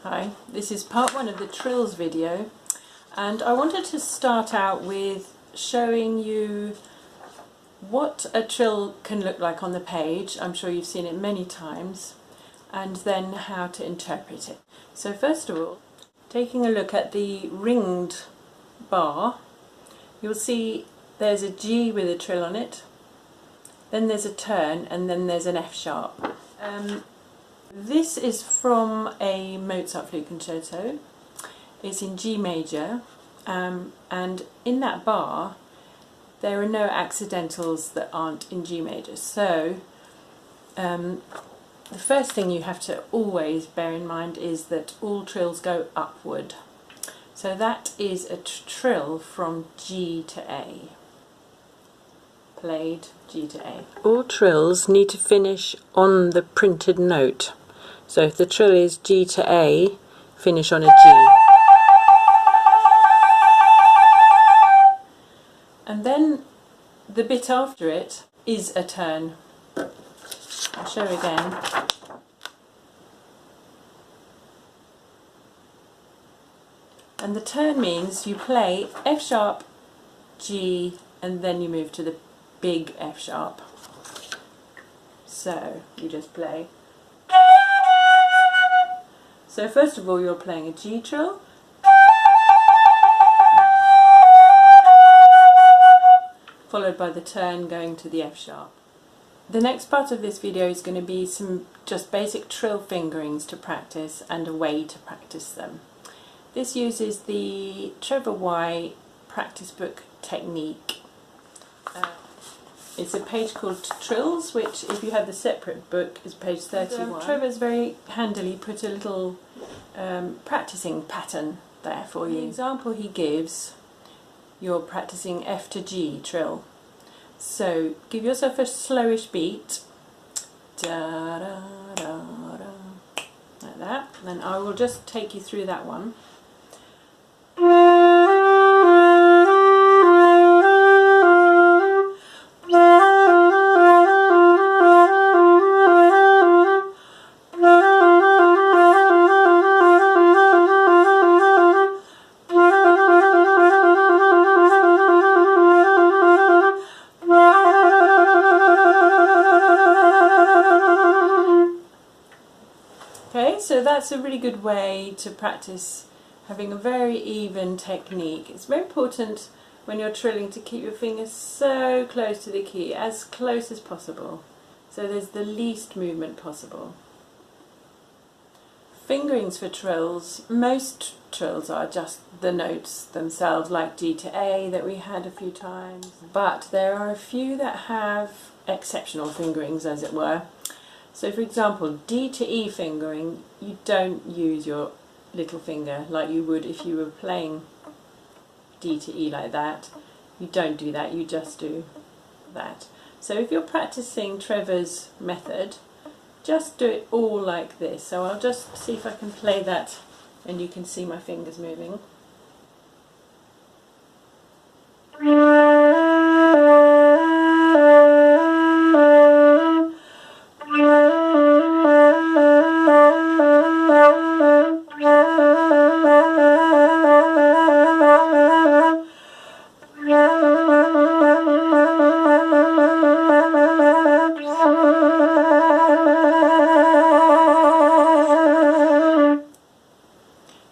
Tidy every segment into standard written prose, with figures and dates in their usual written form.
Hi, this is part one of the Trills video, and I wanted to start out with showing you what a trill can look like on the page. I'm sure you've seen it many times, and then how to interpret it. So first of all, taking a look at the ringed bar, you'll see there's a G with a trill on it, then there's a turn, and then there's an F sharp. This is from a Mozart flute concerto. It's in G major, and in that bar there are no accidentals that aren't in G major. So the first thing you have to always bear in mind is that all trills go upward. So that is a trill from G to A. Played G to A. All trills need to finish on the printed note. So if the trill is G to A, finish on a G. And then the bit after it is a turn. I'll show again. And the turn means you play F sharp, G, and then you move to the big F sharp. So you just play. So first of all you're playing a G trill, followed by the turn going to the F sharp. The next part of this video is going to be some just basic trill fingerings to practice and a way to practice them. This uses the Trevor Y practice book technique. It's a page called Trills, which if you have the separate book is page 31. Trevor's very handily put a little practicing pattern there for you. The example he gives, you're practicing F to G trill. So give yourself a slowish beat, da, da, da, da, like that, and then I will just take you through that one. Okay, so that's a really good way to practice having a very even technique. It's very important when you're trilling to keep your fingers so close to the key, as close as possible, so there's the least movement possible. Fingerings for trills, most trills are just the notes themselves, like G to A that we had a few times, but there are a few that have exceptional fingerings, as it were. So for example, D2e Fingering, you don't use your little finger like you would if you were playing D to E like that. You don't do that, you just do that. So if you're practicing Trevor's method, just do it all like this. So I'll just see if I can play that and you can see my fingers moving.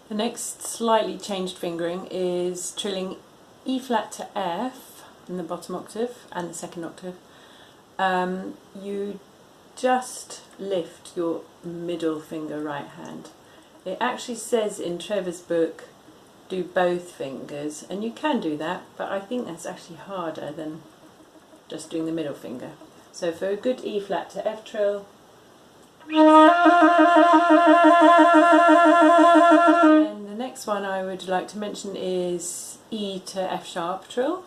The next slightly changed fingering is trilling E flat to F in the bottom octave and the second octave. You just lift your middle finger right hand. It actually says in Trevor's book do both fingers, and you can do that, but I think that's actually harder than just doing the middle finger. So for a good E flat to F trill, and the next one I would like to mention is E to F sharp trill.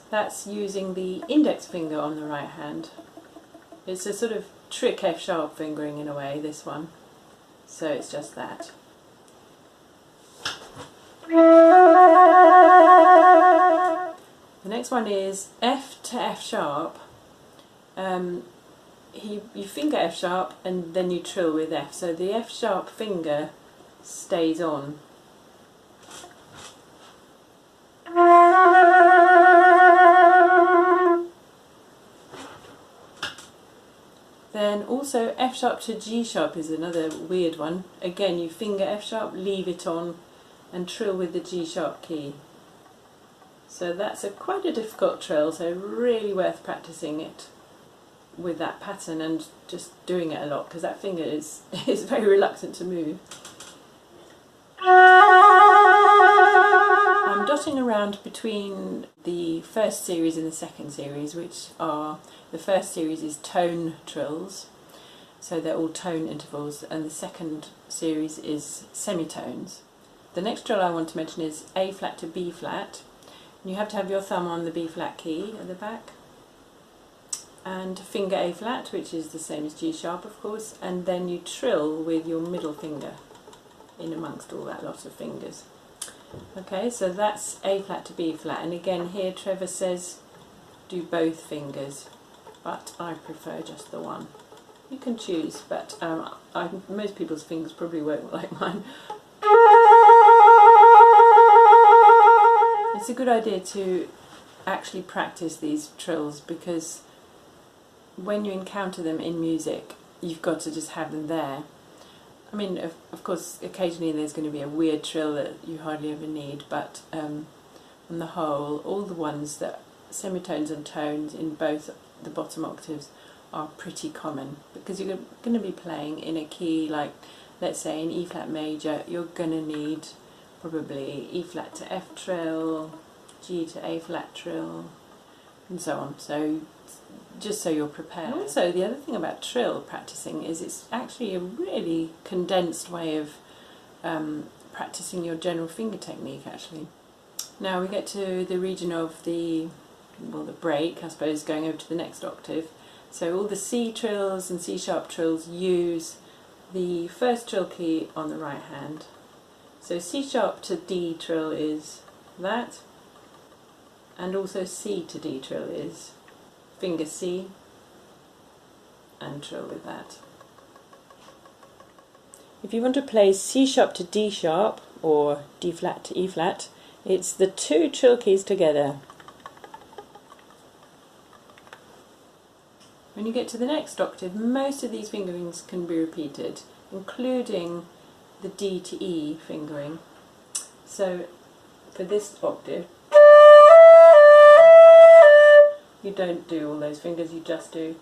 That's using the index finger on the right hand. It's a sort of trick F sharp fingering in a way, this one. So it's just that. The next one is F to F sharp. You finger F sharp and then you trill with F. So the F sharp finger stays on. Then also F sharp to G sharp is another weird one. Again, you finger F sharp, leave it on, and trill with the G sharp key. So that's quite a difficult trill, so really worth practicing it with that pattern and just doing it a lot, because that finger is very reluctant to move. I'm dotting around between the first series and the second series, which are, the first series is tone trills, so they're all tone intervals, and the second series is semitones. The next trill I want to mention is A flat to B flat. You have to have your thumb on the B flat key at the back, and finger A flat, which is the same as G sharp of course, and then you trill with your middle finger in amongst all that lot of fingers. Okay, so that's A flat to B flat, and again here Trevor says do both fingers, but I prefer just the one. You can choose, but most people's fingers probably won't like mine. It's a good idea to actually practice these trills, because when you encounter them in music, you've got to just have them there. I mean, of course, occasionally there's going to be a weird trill that you hardly ever need, but on the whole, all the ones that semitones and tones in both the bottom octaves are pretty common, because you're going to be playing in a key like, let's say in E flat major, you're going to need probably E flat to F trill, G to A flat trill, and so on. So just so you're prepared. And also the other thing about trill practicing is it's actually a really condensed way of practicing your general finger technique actually. Now we get to the region of the break, I suppose, going over to the next octave. So all the C trills and C sharp trills use the first trill key on the right hand. So C sharp to D trill is that, and also C to D trill is finger C and trill with that. If you want to play C sharp to D sharp or D flat to E flat, it's the two trill keys together. When you get to the next octave, most of these fingerings can be repeated, including the D2e Fingering. So for this octave, you don't do all those fingers, you just do